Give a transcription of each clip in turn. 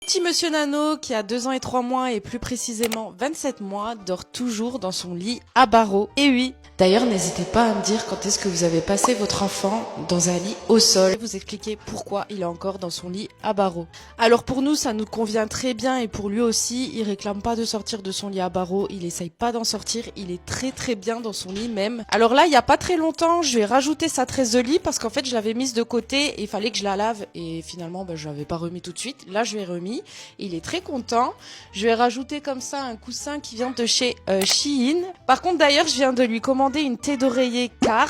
Petit monsieur Nano, qui a 2 ans et 3 mois et plus précisément 27 mois, dort toujours dans son lit à barreaux. Et oui. D'ailleurs, n'hésitez pas à me dire quand est-ce que vous avez passé votre enfant dans un lit au sol. Je vais vous expliquer pourquoi il est encore dans son lit à barreaux. Alors pour nous, ça nous convient très bien et pour lui aussi, il réclame pas de sortir de son lit à barreaux, il essaye pas d'en sortir, il est très bien dans son lit même. Alors là, il y a pas très longtemps, je lui ai rajouté sa tresse de lit parce qu'en fait, je l'avais mise de côté et il fallait que je la lave et finalement, je l'avais pas remis tout de suite. Là, je lui ai remis, il est très content. Je lui ai rajouté comme ça un coussin qui vient de chez Shein. Par contre, d'ailleurs, je viens de lui commander une thé d'oreiller Cars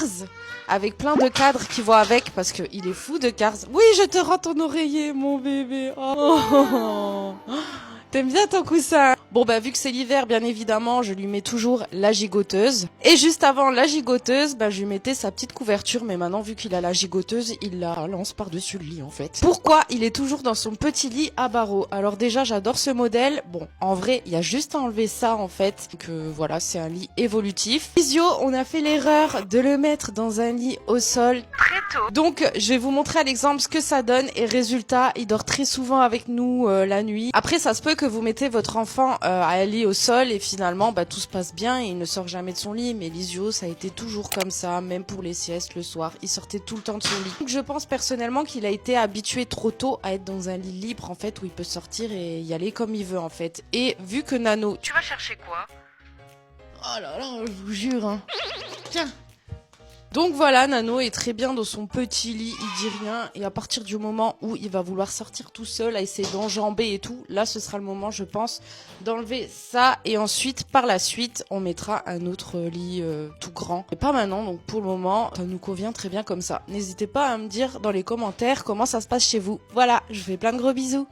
avec plein de cadres qui vont avec parce qu'il est fou de Cars. Oui, je te rends ton oreiller, mon bébé. Oh. T'aimes bien ton coussin? Bon vu que c'est l'hiver, bien évidemment, je lui mets toujours la gigoteuse. Et juste avant la gigoteuse, je lui mettais sa petite couverture, mais maintenant vu qu'il a la gigoteuse, il la lance par-dessus le lit en fait. Pourquoi il est toujours dans son petit lit à barreaux? Alors déjà, j'adore ce modèle. Bon, en vrai, il y a juste à enlever ça en fait, que voilà, c'est un lit évolutif. Physio, on a fait l'erreur de le mettre dans un lit au sol très tôt. Donc, je vais vous montrer à l'exemple ce que ça donne et résultat, il dort très souvent avec nous la nuit. Après, ça se peut que vous mettez votre enfant à un lit au sol et finalement tout se passe bien et il ne sort jamais de son lit, mais Lizio ça a été toujours comme ça, même pour les siestes le soir, il sortait tout le temps de son lit. Donc je pense personnellement qu'il a été habitué trop tôt à être dans un lit libre en fait, où il peut sortir et y aller comme il veut en fait. Et vu que Nano... Tu vas chercher quoi? Oh là là, je vous jure hein. Tiens. Donc voilà, Nano est très bien dans son petit lit, il dit rien, et à partir du moment où il va vouloir sortir tout seul, à essayer d'enjamber et tout, là ce sera le moment, je pense, d'enlever ça, et ensuite, par la suite, on mettra un autre lit tout grand. Et pas maintenant, donc pour le moment, ça nous convient très bien comme ça. N'hésitez pas à me dire dans les commentaires comment ça se passe chez vous. Voilà, je vous fais plein de gros bisous.